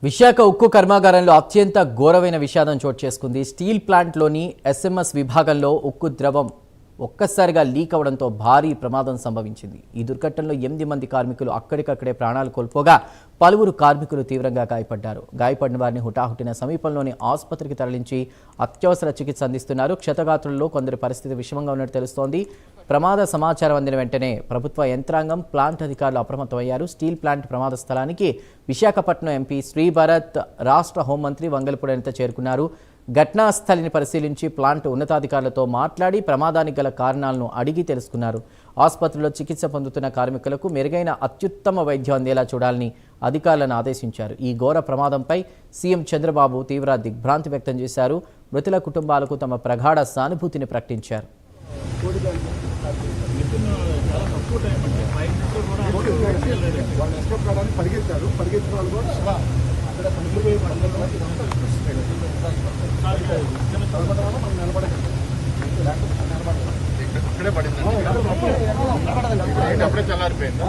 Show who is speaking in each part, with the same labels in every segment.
Speaker 1: విశాఖ ఉక్కు కర్మాగారంలో అత్యంత ఘోరమైన విషాదం చోటు చేసుకుంది. స్టీల్ ప్లాంట్లోని ఎస్ఎంఎస్ విభాగంలో ఉక్కు ద్రవం ఒక్కసారిగా లీక్ అవడంతో భారీ ప్రమాదం సంభవించింది. ఈ దుర్ఘటనలో 8 మంది కార్మికులు అక్కడికక్కడే ప్రాణాలు కోల్పోగా పలువురు కార్మికులు తీవ్రంగా గాయపడ్డారు. గాయపడిన వారిని హుటాహుటిన సమీపంలోని ఆసుపత్రికి తరలించి అత్యవసర చికిత్స అందిస్తున్నారు. క్షతగాత్రుల్లో కొందరి పరిస్థితి విషమంగా ఉన్నట్టు తెలుస్తోంది. ప్రమాద సమాచారం అందిన వెంటనే ప్రభుత్వ యంత్రాంగం, ప్లాంట్ అధికారులు అప్రమత్తమయ్యారు. స్టీల్ ప్లాంట్ ప్రమాద స్థలానికి విశాఖపట్నం ఎంపీ శ్రీభరత్, రాష్ట్ర హోంమంత్రి వంగలపూడి అనిత చేరుకున్నారు. ఘటనా స్థలిని పరిశీలించి ప్లాంట్ ఉన్నతాధికారులతో మాట్లాడి ప్రమాదానికి గల కారణాలను అడిగి తెలుసుకున్నారు. ఆసుపత్రిలో చికిత్స పొందుతున్న కార్మికులకు మెరుగైన అత్యుత్తమ వైద్యం అందేలా చూడాలని అధికారులను ఆదేశించారు. ఈ ఘోర ప్రమాదంపై సీఎం చంద్రబాబు తీవ్ర దిగ్భ్రాంతి వ్యక్తం చేశారు. మృతుల కుటుంబాలకు తమ ప్రగాఢ సానుభూతిని ప్రకటించారు.
Speaker 2: అక్కడే పడింది, అప్పుడే చల్లారిపోయింది.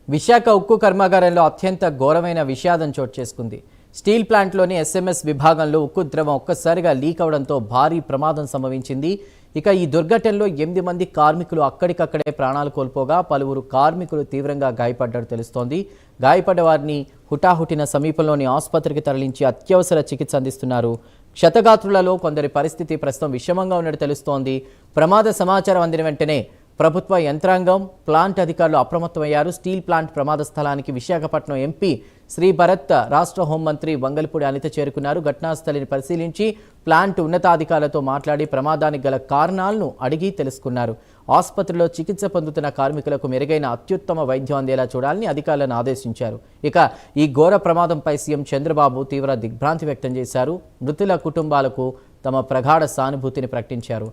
Speaker 1: విశాఖ ఉక్కు కర్మాగారంలో అత్యంత ఘోరమైన విషాదం చోటు చేసుకుంది. స్టీల్ ప్లాంట్లోని ఎస్ఎంఎస్ విభాగంలో ఉక్కు ద్రవం ఒక్కసారిగా లీక్ అవడంతో భారీ ప్రమాదం సంభవించింది. ఇక ఈ దుర్ఘటనలో 8 మంది కార్మికులు అక్కడికక్కడే ప్రాణాలు కోల్పోగా పలువురు కార్మికులు తీవ్రంగా గాయపడ్డట్టు తెలుస్తోంది. గాయపడ్డ వారిని హుటాహుటిన సమీపంలోని ఆసుపత్రికి తరలించి అత్యవసర చికిత్స అందిస్తున్నారు. క్షతగాత్రులలో కొందరి పరిస్థితి ప్రస్తుతం విషమంగా ఉన్నట్టు తెలుస్తోంది. ప్రమాద సమాచారం అందిన వెంటనే ప్రభుత్వ యంత్రాంగం, ప్లాంట్ అధికారులు అప్రమత్తమయ్యారు. స్టీల్ ప్లాంట్ ప్రమాద స్థలానికి విశాఖపట్నం ఎంపీ శ్రీభరత్, రాష్ట్ర హోంమంత్రి వంగలపూడి అనిత చేరుకున్నారు. ఘటనా స్థలిని పరిశీలించి ప్లాంట్ ఉన్నతాధికారులతో మాట్లాడి ప్రమాదానికి గల కారణాలను అడిగి తెలుసుకున్నారు. ఆసుపత్రిలో చికిత్స పొందుతున్న కార్మికులకు మెరుగైన అత్యుత్తమ వైద్యం అందేలా చూడాలని అధికారులను ఆదేశించారు. ఇక ఈ ఘోర ప్రమాదంపై సీఎం చంద్రబాబు తీవ్ర దిగ్భ్రాంతి వ్యక్తం చేశారు. మృతుల కుటుంబాలకు తమ ప్రగాఢ సానుభూతిని ప్రకటించారు.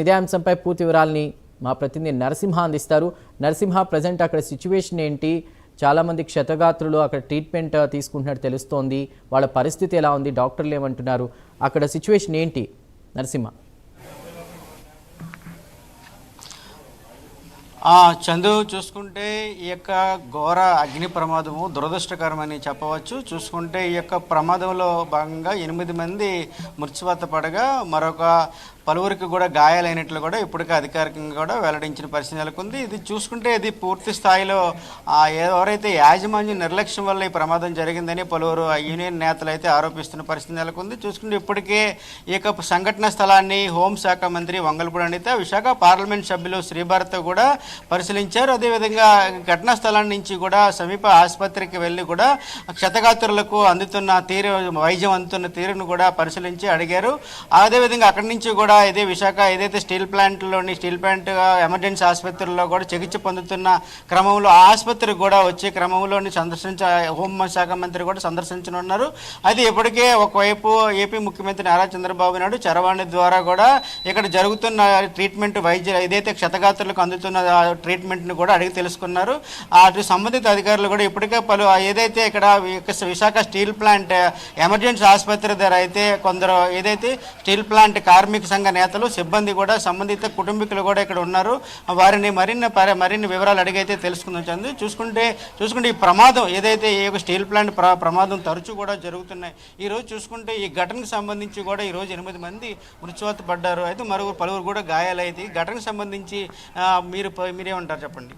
Speaker 1: ఇదే అంశంపై పూర్తి వివరాలని మా ప్రతినిధి నరసింహ అందిస్తారు. నరసింహ, ప్రజెంట్ అక్కడ సిచ్యువేషన్ ఏంటి? చాలామంది క్షతగాత్రులు అక్కడ ట్రీట్మెంట్ తీసుకుంటున్నట్టు తెలుస్తోంది. వాళ్ళ పరిస్థితి ఎలా ఉంది? డాక్టర్లు ఏమంటున్నారు? అక్కడ సిచ్యువేషన్ ఏంటి నరసింహ?
Speaker 3: చందు, చూసుకుంటే ఈ యొక్క ఘోర అగ్ని ప్రమాదము దురదృష్టకరమని చెప్పవచ్చు. చూసుకుంటే ఈ యొక్క ప్రమాదంలో భాగంగా 8 మంది మృత్యువాత పడగా మరొక పలువురికి కూడా గాయాలైనట్లు కూడా ఇప్పటికే అధికారికంగా కూడా వెల్లడించిన పరిస్థితి నెలకొంది. ఇది చూసుకుంటే ఇది పూర్తి స్థాయిలో ఎవరైతే యాజమాన్యం నిర్లక్ష్యం వల్ల ఈ ప్రమాదం జరిగిందని పలువురు యూనియన్ నేతలు అయితే ఆరోపిస్తున్న పరిస్థితి నెలకొంది. చూసుకుంటే ఇప్పటికే ఈ యొక్క సంఘటన స్థలాన్ని హోంశాఖ మంత్రి వంగలపూడి అనిత, విశాఖ పార్లమెంట్ సభ్యులు శ్రీభరత్ కూడా పరిశీలించారు. అదేవిధంగా ఘటనా స్థలం నుంచి కూడా సమీప ఆసుపత్రికి వెళ్ళి కూడా క్షతగాత్రులకు అందుతున్న తీరు, వైద్యం అందుతున్న తీరును కూడా పరిశీలించి అడిగారు. అదేవిధంగా అక్కడి నుంచి కూడా ఇదే విశాఖ ఏదైతే స్టీల్ ప్లాంట్ ఎమర్జెన్సీ ఆసుపత్రిలో కూడా చికిత్స పొందుతున్న క్రమంలో ఆసుపత్రికి కూడా వచ్చే క్రమంలోని హోంశాఖ మంత్రి కూడా సందర్శించనున్నారు. అది ఇప్పటికే ఒకవైపు ఏపీ ముఖ్యమంత్రి నారా చంద్రబాబు నాయుడు చరవాణి ద్వారా కూడా ఇక్కడ జరుగుతున్న ట్రీట్మెంట్, వైద్య ఏదైతే క్షతగాత్రులకు అందుతున్న ట్రీట్మెంట్ని కూడా అడిగి తెలుసుకున్నారు. అటు సంబంధిత అధికారులు కూడా ఇప్పటికే ఏదైతే ఇక్కడ విశాఖ స్టీల్ ప్లాంట్ ఎమర్జెన్సీ ఆసుపత్రి దగ్గర అయితే కొందరు ఏదైతే స్టీల్ ప్లాంట్ కార్మిక సంఘ నేతలు, సిబ్బంది కూడా సంబంధిత కుటుంబీకులు కూడా ఇక్కడ ఉన్నారు. వారిని మరిన్ని వివరాలు అడిగైతే తెలుసుకుందాం. చూసుకుంటే ఈ ప్రమాదం ఏదైతే ఈ స్టీల్ ప్లాంట్ ప్రమాదం తరచూ కూడా జరుగుతున్నాయి. ఈరోజు చూసుకుంటే ఈ ఘటనకు సంబంధించి కూడా ఈరోజు 8 మంది మృత్యువాత పడ్డారు. అయితే పలువురు కూడా గాయాలైతే ఈ ఘటనకు సంబంధించి మీరేమంటారు చెప్పండి.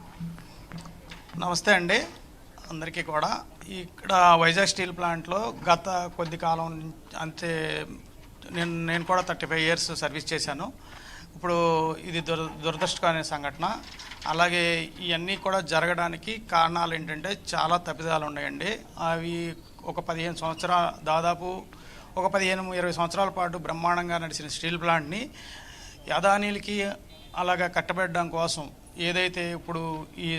Speaker 4: నమస్తే అండి అందరికీ కూడా. ఇక్కడ వైజాగ్ స్టీల్ ప్లాంట్లో గత కొద్ది కాలం అంతే నేను కూడా 35 years సర్వీస్ చేశాను. ఇప్పుడు ఇది దురదృష్టకరమైన సంఘటన. అలాగే ఇవన్నీ కూడా జరగడానికి కారణాలు ఏంటంటే చాలా తప్పిదాలు ఉన్నాయండి. అవి ఒక 15 సంవత్సరాలు, దాదాపు ఒక 15-20 సంవత్సరాల పాటు బ్రహ్మాండంగా నడిచిన స్టీల్ ప్లాంట్ని యథానీలకి అలాగా కట్టబెట్టడం కోసం ఏదైతే ఇప్పుడు ఈ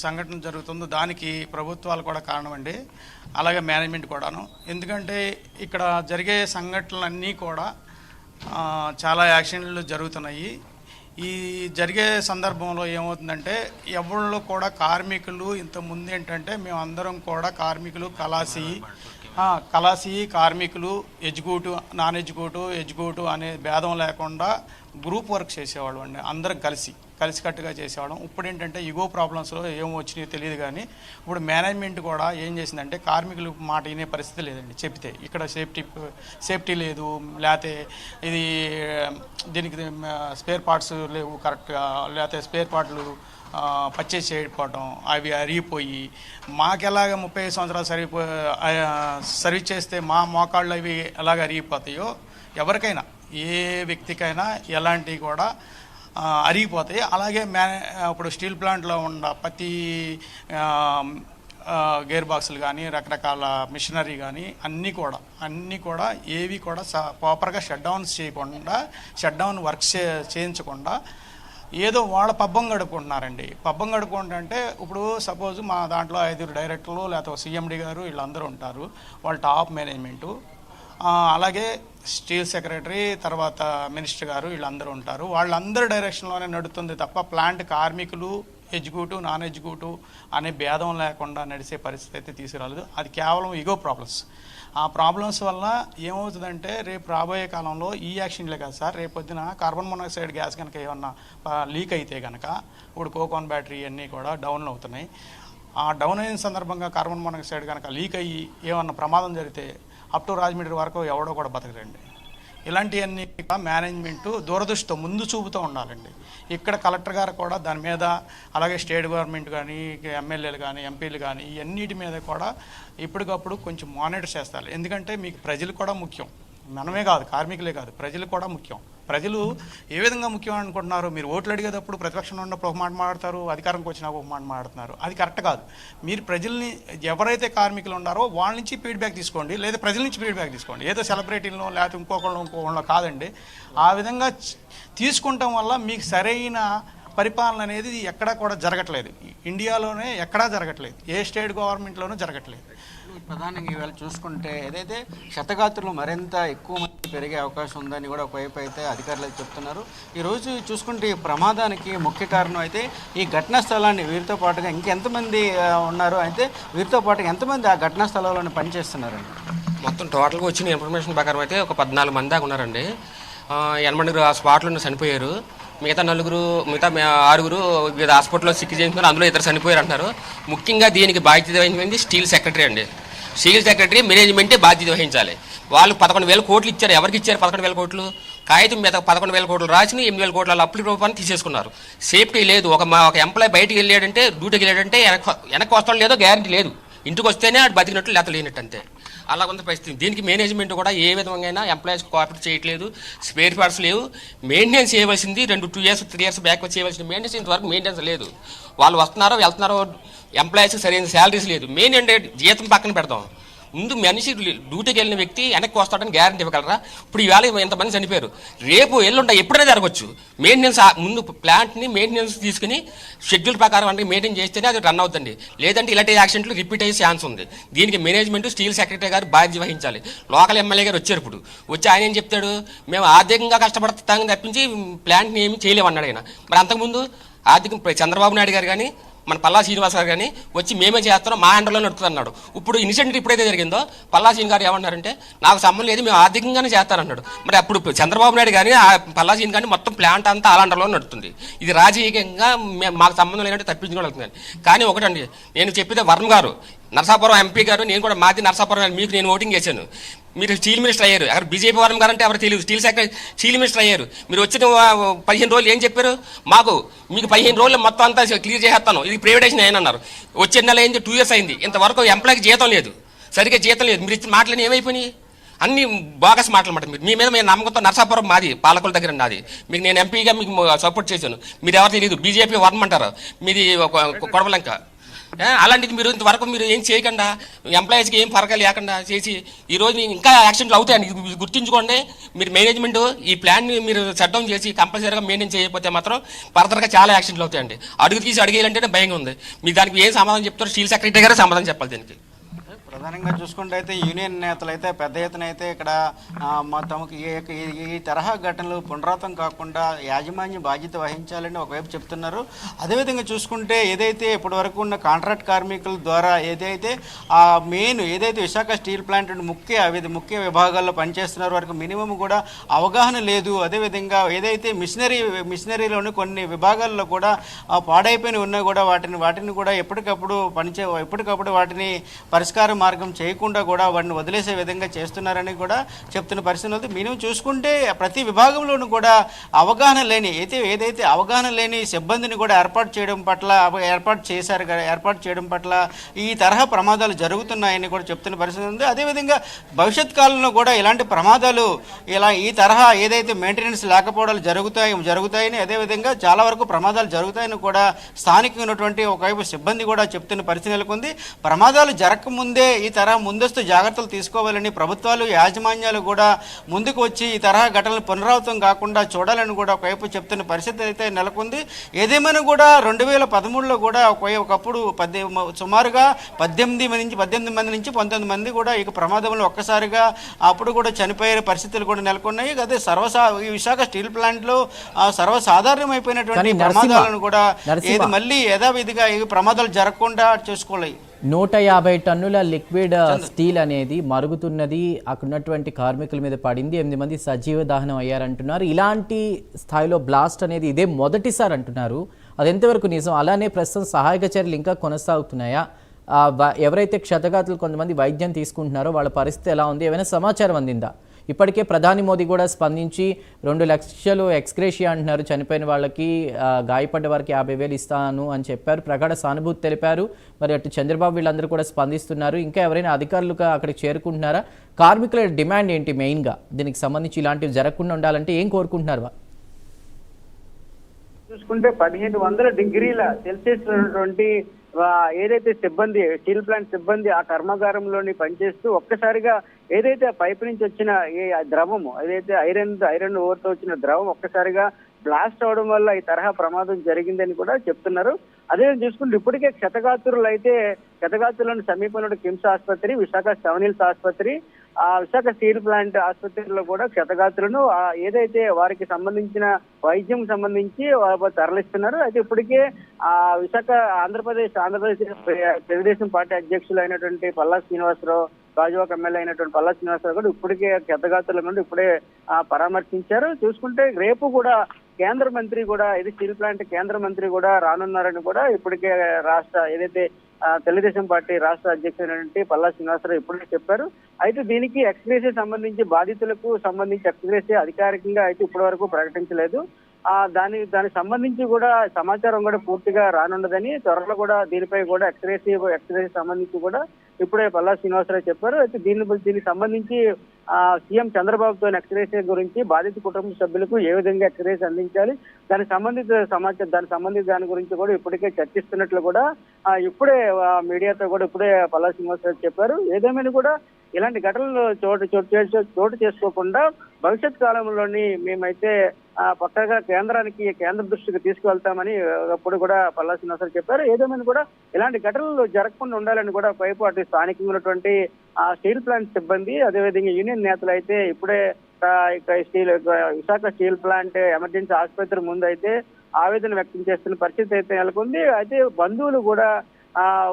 Speaker 4: సంఘటన జరుగుతుందో దానికి ప్రభుత్వాలు కూడా కారణమండి, అలాగే మేనేజ్మెంట్ కూడాను. ఎందుకంటే ఇక్కడ జరిగే సంఘటనలన్నీ కూడా చాలా యాక్సిడెంట్లు జరుగుతున్నాయి. ఈ జరిగే సందర్భంలో ఏమవుతుందంటే ఎవరిలో కూడా కార్మికులు ఇంతకుముందు ఏంటంటే మేము అందరం కూడా కార్మికులు కలాసి కార్మికులు నాన్ ఎగ్జిక్యూటివ్ అనే భేదం లేకుండా గ్రూప్ వర్క్ చేసేవాళ్ళం అండి. అందరం కలిసికట్టుగా చేసేవాళ్ళం. ఇప్పుడు ఏంటంటే ఇగో ప్రాబ్లమ్స్లో ఏమో వచ్చినాయో తెలియదు, కానీ ఇప్పుడు మేనేజ్మెంట్ కూడా ఏం చేసిందంటే కార్మికులు మాట వినే పరిస్థితి లేదండి. చెప్తే ఇక్కడ సేఫ్టీ లేదు, లేకపోతే ఇది దీనికి స్పేర్ పార్ట్స్ లేవు కరెక్ట్గా, లేకపోతే స్పేర్ పార్ట్లు పర్చేస్ చేయకపోవడం, అవి అరిగిపోయి మాకెలాగ 35 సంవత్సరాలు సర్వీస్ చేస్తే మా మోకాళ్ళు అవి ఎలాగ అరిగిపోతాయో ఎవరికైనా ఏ వ్యక్తికైనా ఎలాంటివి కూడా అరిగిపోతాయి. అలాగే ఇప్పుడు స్టీల్ ప్లాంట్లో ఉన్న ప్రతి గేర్ బాక్సులు కానీ రకరకాల మిషనరీ కానీ అన్నీ కూడా ఏవి కూడా ప్రాపర్గా షట్ డౌన్ వర్క్ చేయించకుండా ఏదో వాళ్ళ పబ్బం గడుపుకుంటున్నారండి. పబ్బం గడుపుకుంటుంటే ఇప్పుడు సపోజ్ మా దాంట్లో 5 డైరెక్టర్లు లేకపోతే సిఎండి గారు వీళ్ళందరూ ఉంటారు, వాళ్ళ టాప్ మేనేజ్మెంటు, అలాగే స్టీల్ సెక్రటరీ, తర్వాత మినిస్టర్ గారు వీళ్ళందరూ ఉంటారు. వాళ్ళందరూ డైరెక్షన్లోనే నడుస్తుంది తప్ప ప్లాంట్ కార్మికులు ఎగ్జిక్యూటివ్ నాన్ ఎగ్జిక్యూటివ్ అనే భేదం లేకుండా నడిచే పరిస్థితి అయితే తీసుకురాలేదు. అది కేవలం ఇగో ప్రాబ్లమ్స్. ఆ ప్రాబ్లమ్స్ వల్ల ఏమవుతుందంటే రేపు రాబోయే కాలంలో ఈ యాక్షన్లే కాదు సార్, రేపు పొద్దున కార్బన్ మోనాక్సైడ్ గ్యాస్ కనుక ఏమన్నా లీక్ అయితే కనుక ఇప్పుడు కోకాన్ బ్యాటరీ అన్నీ కూడా డౌన్ అవుతున్నాయి. ఆ డౌన్ అయిన సందర్భంగా కార్బన్ మోనాక్సైడ్ కనుక లీక్ అయ్యి ఏమన్నా ప్రమాదం జరిగితే అప్ టు రాజమండ్రి వరకు ఎవడో కూడా బతకరండి. ఇలాంటివన్నీ మేనేజ్మెంటు దూరదృష్టితో ముందు చూపుతూ ఉండాలండి. ఇక్కడ కలెక్టర్ గారు కూడా దాని మీద, అలాగే స్టేట్ గవర్నమెంట్ కానీ ఎమ్మెల్యేలు కానీ ఎంపీలు కానీ ఇవన్నిటి మీద కూడా ఇప్పటికప్పుడు కొంచెం మానిటర్ చేస్తారు. ఎందుకంటే మీకు ప్రజలు కూడా ముఖ్యం, మనమే కాదు కార్మికులే కాదు ప్రజలు కూడా ముఖ్యం. ప్రజలు ఏ విధంగా ముఖ్యం అనుకుంటున్నారు, మీరు ఓట్లు అడిగేటప్పుడు ప్రతిపక్షంలో ఉన్నప్పుడు ఒక మాట మాట్లాడతారు, అధికారంకి వచ్చినా ఒక మాట మాట్లాడుతున్నారు, అది కరెక్ట్ కాదు. మీరు ప్రజల్ని ఎవరైతే కార్మికులు ఉన్నారో వాళ్ళ నుంచి ఫీడ్బ్యాక్ తీసుకోండి, లేదా ప్రజల నుంచి ఫీడ్బ్యాక్ తీసుకోండి. ఏదో సెలబ్రిటీలను లేకపోతే ఇంకొకళ్ళు కాదండి. ఆ విధంగా తీసుకుంటాం వల్ల మీకు సరైన పరిపాలన అనేది ఎక్కడా కూడా జరగట్లేదు. ఇండియాలోనే ఎక్కడా జరగట్లేదు, ఏ స్టేట్ గవర్నమెంట్లోనూ జరగట్లేదు.
Speaker 3: ప్రధానంగా ఇవాళ చూసుకుంటే ఏదైతే క్షతగాత్రులు మరింత ఎక్కువ మంది పెరిగే అవకాశం ఉందని కూడా ఒకవైపు అయితే అధికారులు చెప్తున్నారు. ఈరోజు చూసుకుంటే ఈ ప్రమాదానికి ముఖ్య కారణం అయితే ఈ ఘటనా స్థలాన్ని వీరితో పాటుగా ఇంకెంతమంది ఉన్నారు, అయితే వీరితో పాటుగా ఎంతమంది ఆ ఘటనా స్థలంలోనే పనిచేస్తున్నారండి?
Speaker 2: మొత్తం టోటల్గా వచ్చిన ఇన్ఫర్మేషన్ ప్రకారం అయితే ఒక 14 మంది దాకా ఉన్నారండి. 8 ఆ స్పాట్లో చనిపోయారు. మిగతా 6 వివిధ హాస్పిటల్లో సిక్కి చేయించుకున్నారు, అందులో 2 చనిపోయారు అంటున్నారు. ముఖ్యంగా దీనికి బాధ్యత వహించింది స్టీల్ సెక్రటరీ అండి. స్టీల్ సెక్రటరీ మేనేజ్మెంటే బాధ్యత వహించాలి. వాళ్ళు 11,000 కోట్లు ఇచ్చారు. ఎవరికి ఇచ్చారు 11,000 కోట్లు? కాగితం మీద 11,000 కోట్లు రాసిన 8,000 కోట్ల అప్పుల రూపాన్ని తీసేసుకున్నారు. సేఫ్టీ లేదు. ఒక ఎంప్లాయ్ బయటికి వెళ్ళాడంటే, డ్యూటీకి వెళ్ళాడంటే వెనక్కి వస్తాడు లేదో గ్యారంటీ లేదు. ఇంటికి వస్తేనే అటు బతికినట్లు లేత లేనట్టు అంతే. అలా ఉంది పరిస్థితి. దీనికి మేనేజ్మెంట్ కూడా ఏ విధంగా ఎంప్లాయీస్ కోఆపరేట్ చేయట్లేదు. స్పేర్ పార్ట్స్ లేవు. మెయింటెనెన్స్ చేయవలసింది 2 years 3 years బ్యాక్ చేయవలసిన మెయింటెనెన్స్ ఇంతవరకు మెయింటెనెన్స్ లేదు. వాళ్ళు వస్తున్నారో వెళ్తున్నారో, ఎంప్లాయీస్కి సరైన శాలరీస్ లేదు. మెయిన్ అంటే జీతం పక్కన పెడతాం, ముందు మనిషి డ్యూటీకి వెళ్ళిన వ్యక్తి వెనక్కి వస్తాడని గ్యారంటీ ఇవ్వగలరా? ఇప్పుడు ఈవేళ ఎంతమంది చనిపోయారు, రేపు ఎల్లుండా ఎప్పుడైనా జరగవచ్చు. మెయింటెనెన్స్ ముందు ప్లాంట్ని మెయింటెనెన్స్ తీసుకుని షెడ్యూల్ ప్రకారం అంటే మెయింటైన్ చేస్తేనే అది రన్ అవుతుంది. లేదంటే ఇలాంటి యాక్సిడెంట్లు రిపీట్ అయ్యే ఛాన్స్ ఉంది. దీనికి మేనేజ్మెంట్ స్టీల్ సెక్రటరీ గారు బాధ్యత వహించాలి. లోకల్ ఎమ్మెల్యే గారు వచ్చారు, ఇప్పుడు వచ్చి ఆయన ఏం చెప్తాడు, మేము ఆర్థికంగా కష్టపడతామని తప్పించి ప్లాంట్ని ఏమి చేయలేమన్నాడు ఆయన. మరి అంతకుముందు చంద్రబాబు నాయుడు గారు కానీ మన పల్లా శ్రీనివాస్ గారు కానీ వచ్చి మేమే చేస్తున్నాం, మా అండర్లో నడుపుతున్నాడు. ఇప్పుడు ఇన్సిడెంట్ ఇప్పుడైతే జరిగిందో పల్లా శ్రీని గారు ఏమన్నారంటే నాకు సంబంధం లేదు, మేము ఆర్థికంగానే చేస్తారన్నాడు. మరి అప్పుడు చంద్రబాబు నాయుడు కానీ పల్లా శ్రీని కానీ మొత్తం ప్లాంట్ అంతా ఆ అండర్లో నడుస్తుంది. ఇది రాజకీయంగా మాకు సంబంధం లేదంటే తప్పించుకోగలుగుతుంది. కానీ ఒకటండి, నేను చెప్పేది వర్మ గారు నరసాపురం ఎంపీ గారు, నేను కూడా మాది నరసాపురం, మీకు నేను ఓటింగ్ చేశాను. మీరు స్టీల్ మినిస్టర్ అయ్యారు. అక్కడ బీజేపీ వర్మ గారు అంటే ఎవరు తెలియదు, స్టీల్ సెక్రటరీ స్టీల్ మినిస్టర్ అయ్యారు. మీరు వచ్చిన 15 రోజులు ఏం చెప్పారు, మీకు 15 రోజులు మొత్తం అంతా క్లియర్ చేసేస్తాను, ఇది ప్రైవేటైజేషన్ అయ్యానన్నారు. వచ్చే నెల అయింది, 2 years అయింది, ఇంతవరకు ఎంప్లాయ్కి జీతం లేదు, సరిగ్గా జీతం లేదు. మీరు ఇచ్చిన మాటలు ఏమైపోయినాయి? అన్ని బాగస్ మాటలు మాట. మీ మీద మేము నమ్మకంతో నరసాపురం మాది పాలకుల దగ్గర నాది, మీకు నేను ఎంపీగా మీకు సపోర్ట్ చేశాను. మీరు ఎవరు తెలియదు, బీజేపీ వర్మ అంటారు, మీది కొడవలంక. అలాంటిది మీరు ఇంతవరకు మీరు ఏం చేయకుండా ఎంప్లాయీస్కి ఏం ఫరక లేకుండా చేసి ఈ రోజు ఇంకా యాక్సిడెంట్లు అవుతాయండి. ఇది గుర్తుంచుకోండి. మీరు మేనేజ్మెంట్ ఈ ప్లాన్ని మీరు చట్టం చేసి కంపల్సరీగా మెయింటైన్ చేయకపోతే మాత్రం ఫర్దర్గా చాలా యాక్సిడెంట్లు అవుతాయండి. అడుగు తీసి అడిగేయాలంటేనే భయంగా ఉంది. మీరు దానికి ఏం సమాధానం చెప్తారో స్టీల్ సెక్రటరీ గారే సమాధానం చెప్పాలి దీనికి.
Speaker 3: ప్రధానంగా చూసుకుంటే అయితే యూనియన్ నేతలు అయితే పెద్ద ఎత్తున అయితే ఇక్కడ తమకు ఈ తరహా ఘటనలు పునరావృతం కాకుండా యాజమాన్య బాధ్యత వహించాలని ఒకవైపు చెప్తున్నారు. అదేవిధంగా చూసుకుంటే ఏదైతే ఇప్పటి వరకు ఉన్న కాంట్రాక్ట్ కార్మికుల ద్వారా ఏదైతే మెయిన్ ఏదైతే విశాఖ స్టీల్ ప్లాంట్ ముఖ్య విభాగాల్లో పనిచేస్తున్నారు వారికి మినిమం కూడా అవగాహన లేదు. అదేవిధంగా ఏదైతే మిషనరీలోని కొన్ని విభాగాల్లో కూడా పాడైపోయిన ఉన్నా కూడా వాటిని కూడా ఎప్పటికప్పుడు వాటిని పరిష్కార మార్గం చేయకుండా కూడా వాటిని వదిలేసే విధంగా చేస్తున్నారని కూడా చెప్తున్న పరిస్థితి ఉంది. మినిమం చూసుకుంటే ప్రతి విభాగంలోనూ కూడా ఏదైతే అవగాహన లేని సిబ్బందిని కూడా ఏర్పాటు చేయడం పట్ల ఈ తరహా ప్రమాదాలు జరుగుతున్నాయని కూడా చెప్తున్న పరిస్థితి ఉంది. అదేవిధంగా భవిష్యత్ కాలంలో కూడా ఇలాంటి ప్రమాదాలు ఈ తరహా ఏదైతే మెయింటెనెన్స్ లేకపోవడాలు జరుగుతాయని అదేవిధంగా చాలా వరకు ప్రమాదాలు జరుగుతాయని కూడా స్థానికంగా ఉన్నటువంటి ఒకవైపు సిబ్బంది కూడా చెప్తున్న పరిస్థితి నెలకొంది. ప్రమాదాలు జరగకముందే ఈ తరహా ముందస్తు జాగ్రత్తలు తీసుకోవాలని ప్రభుత్వాలు యాజమాన్యాలు కూడా ముందుకు వచ్చి ఈ తరహా ఘటనలు పునరావృతం కాకుండా చూడాలని కూడా ఒకవైపు చెప్తున్న పరిస్థితి అయితే నెలకొంది. ఏదేమైనా కూడా 2013లో కూడా ఒకప్పుడు సుమారుగా 18 మంది నుంచి 19 మంది కూడా ఈ ప్రమాదంలో ఒక్కసారిగా అప్పుడు కూడా చనిపోయే పరిస్థితులు కూడా నెలకొన్నాయి. అదే ఈ విశాఖ స్టీల్ ప్లాంట్లో సర్వసాధారణమైపోయినటువంటి ప్రమాదాలను కూడా మళ్ళీ యథావిధిగా ఈ ప్రమాదాలు జరగకుండా చూసుకోవాలి.
Speaker 1: 150 టన్నుల లిక్విడ్ స్టీల్ అనేది మరుగుతున్నది. అక్కడ ఉన్నటువంటి కార్మికుల మీద పడింది. 8 మంది సజీవ దహనం అయ్యారంటున్నారు. ఇలాంటి స్థాయిలో బ్లాస్ట్ అనేది ఇదే మొదటిసారి అంటున్నారు. అది ఎంతవరకు నిజం? అలానే ప్రస్తుతం సహాయక చర్యలు ఇంకా కొనసాగుతున్నాయా? ఎవరైతే క్షతగాతులు కొంతమంది వైద్యం తీసుకుంటున్నారో వాళ్ళ పరిస్థితి ఎలా ఉంది? ఏమైనా సమాచారం అందిందా? ఇప్పటికే ప్రధాని మోదీ కూడా స్పందించి 2 లక్షలు ఎక్స్గ్రేషియా అంటున్నారు. చనిపోయిన వాళ్ళకి, గాయపడ్డ వారికి 50,000 ఇస్తాను అని చెప్పారు. ప్రగాఢ సానుభూతి తెలిపారు. మరి అటు చంద్రబాబు వీళ్ళందరూ కూడా స్పందిస్తున్నారు. ఇంకా ఎవరైనా అధికారులు అక్కడికి చేరుకుంటున్నారా? కార్మికుల డిమాండ్ ఏంటి మెయిన్గా? దీనికి సంబంధించి ఇలాంటివి జరగకుండా ఉండాలంటే ఏం కోరుకుంటున్నారు?
Speaker 5: చూసుకుంటే 1500 డిగ్రీల సెల్సియస్ ఉన్నటువంటి ఏదైతే సిబ్బంది, స్టీల్ ప్లాంట్ సిబ్బంది ఆ కర్మాగారంలోని పనిచేస్తూ ఒక్కసారిగా ఏదైతే పైపు నుంచి వచ్చిన ఈ ద్రవము, ఏదైతే ఐరన్ ఓవర్తో వచ్చిన ద్రవం ఒక్కసారిగా బ్లాస్ట్ అవడం వల్ల ఈ తరహా ప్రమాదం జరిగిందని కూడా చెప్తున్నారు. అదే చూసుకుంటే ఇప్పటికే క్షతగాతులను సమీపంలో కిమ్స్ ఆసుపత్రి, విశాఖ సెవెనిల్స్ ఆసుపత్రి, విశాఖ స్టీల్ ప్లాంట్ ఆసుపత్రిలో కూడా క్షతగాతులను ఏదైతే వారికి సంబంధించిన వైద్యం సంబంధించి తరలిస్తున్నారు. అయితే ఇప్పటికే ఆంధ్రప్రదేశ్ తెలుగుదేశం పార్టీ అధ్యక్షులు అయినటువంటి పల్లా శ్రీనివాసరావు, గాజువాక ఎమ్మెల్యే అయినటువంటి పల్లా శ్రీనివాసరావు కూడా ఇప్పటికే క్షతగాతుల నుండి ఇప్పుడే పరామర్శించారు. చూసుకుంటే రేపు కూడా కేంద్ర మంత్రి కూడా, ఇది స్టీల్ ప్లాంట్ కేంద్ర మంత్రి కూడా రానున్నారని కూడా ఇప్పటికే ఏదైతే తెలుగుదేశం పార్టీ రాష్ట్ర అధ్యక్షుడు పల్లా శ్రీనివాసరావు ఇప్పుడే చెప్పారు. అయితే దీనికి ఎక్స్గ్రేషియా సంబంధించి బాధితులకు సంబంధించి ఎక్స్గ్రేషియా అధికారికంగా అయితే ఇప్పటి వరకు ప్రకటించలేదు. దానికి సంబంధించి కూడా సమాచారం కూడా పూర్తిగా రానున్నదని, త్వరలో కూడా దీనిపై కూడా ఎక్స్గ్రేషియా సంబంధించి కూడా ఇప్పుడే పల్లా శ్రీనివాసరావు చెప్పారు. అయితే దీనికి సంబంధించి సీఎం చంద్రబాబుతో ఎక్స్గ్రేషియా గురించి బాధిత కుటుంబ సభ్యులకు ఏ విధంగా ఎక్స్గ్రేషియా అందించాలి, దానికి సంబంధిత దాని గురించి కూడా ఇప్పటికే చర్చిస్తున్నట్లు కూడా ఇప్పుడే మీడియాతో కూడా ఇప్పుడే పల్లా శ్రీనివాసరావు చెప్పారు. ఏదేమైనా కూడా ఇలాంటి ఘటనలు చోటు చేసుకోకుండా భవిష్యత్ కాలంలోని మేమైతే పక్కగా కేంద్ర దృష్టికి తీసుకువెళ్తామని అప్పుడు కూడా పల్లా శ్రీనివాసరావు చెప్పారు. ఏదేమైనా కూడా ఇలాంటి ఘటనలు జరగకుండా ఉండాలని కూడా వైపు అటు స్థానికంగా ఉన్నటువంటి స్టీల్ ప్లాంట్ సిబ్బంది, అదేవిధంగా యూనియన్ నేతలు అయితే ఇప్పుడే విశాఖ స్టీల్ ప్లాంట్ ఎమర్జెన్సీ ఆసుపత్రి ముందు అయితే ఆవేదన వ్యక్తం చేస్తున్న పరిస్థితి అయితే నెలకొంది. అయితే బంధువులు కూడా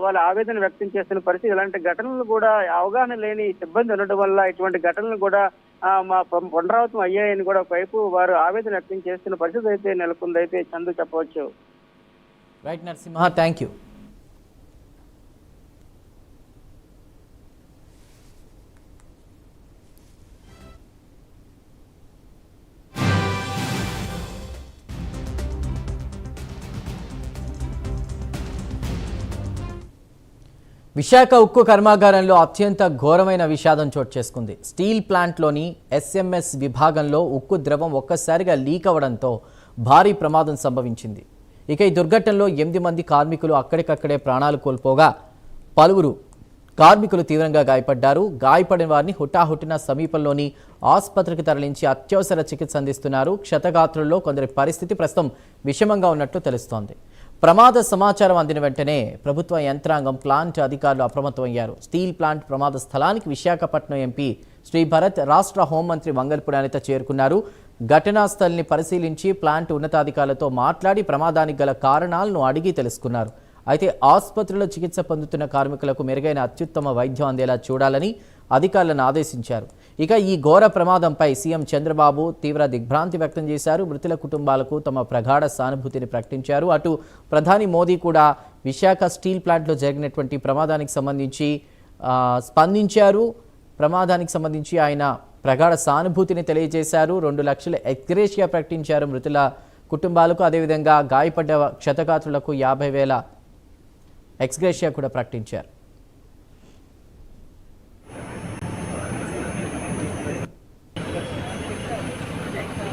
Speaker 5: వాళ్ళ ఆవేదన వ్యక్తం చేస్తున్న పరిస్థితి. ఇలాంటి ఘటనలు కూడా అవగాహన లేని సిబ్బంది ఉండడం వల్ల ఇటువంటి ఘటనలు కూడా మా పునరావృతం అయ్యాయని కూడా ఒకవైపు వారు ఆవేదన వ్యక్తం చేస్తున్న పరిస్థితి అయితే నెలకొంది. అయితే చందు చెప్పవచ్చు.
Speaker 1: Right Narasimha, thank you. Visakha ఉక్కు కర్మాగారంలో అత్యంత ఘోరమైన విషాదం చోటు చేసుకుంది. స్టీల్ ప్లాంట్లోని ఎస్ఎంఎస్ విభాగంలో ఉక్కు ద్రవం ఒక్కసారిగా లీక్ అవడంతో భారీ ప్రమాదం సంభవించింది. ఇక ఈ దుర్ఘటనలో 8 మంది కార్మికులు అక్కడికక్కడే ప్రాణాలు కోల్పోగా పలువురు కార్మికులు తీవ్రంగా గాయపడ్డారు. గాయపడిన వారిని హుటాహుటిన సమీపంలోని ఆసుపత్రికి తరలించి అత్యవసర చికిత్స అందిస్తున్నారు. క్షతగాత్రుల్లో కొందరి పరిస్థితి ప్రస్తుతం విషమంగా ఉన్నట్లు తెలుస్తోంది. ప్రమాద సమాచారం అందిన వెంటనే ప్రభుత్వ యంత్రాంగం, ప్లాంట్ అధికారులు అప్రమత్తమయ్యారు. స్టీల్ ప్లాంట్ ప్రమాద స్థలానికి విశాఖపట్నం ఎంపీ శ్రీ భరత్, రాష్ట్ర హోంమంత్రి మంగళపూడి అనిత చేరుకున్నారు. ఘటనా స్థలిని పరిశీలించి ప్లాంట్ ఉన్నతాధికారులతో మాట్లాడి ప్రమాదానికి గల కారణాలను అడిగి తెలుసుకున్నారు. అయితే ఆసుపత్రిలో చికిత్స పొందుతున్న కార్మికులకు మెరుగైన అత్యుత్తమ వైద్యం అందేలా చూడాలని అధికారులను ఆదేశించారు. ఇక ఈ ఘోర ప్రమాదంపై సీఎం చంద్రబాబు తీవ్ర దిగ్భ్రాంతి వ్యక్తం చేశారు. మృతుల కుటుంబాలకు తమ ప్రగాఢ సానుభూతిని ప్రకటించారు. అటు ప్రధాని మోదీ కూడా విశాఖ స్టీల్ ప్లాంట్లో జరిగినటువంటి ప్రమాదానికి సంబంధించి స్పందించారు. ప్రమాదానికి సంబంధించి ఆయన ప్రగాఢ సానుభూతిని తెలియజేశారు. 2 లక్షల ఎక్స్గ్రేషియా ప్రకటించారు మృతుల కుటుంబాలకు. అదేవిధంగా గాయపడ్డ క్షతగాత్రులకు 50,000 ఎక్స్గ్రేషియా కూడా ప్రకటించారు.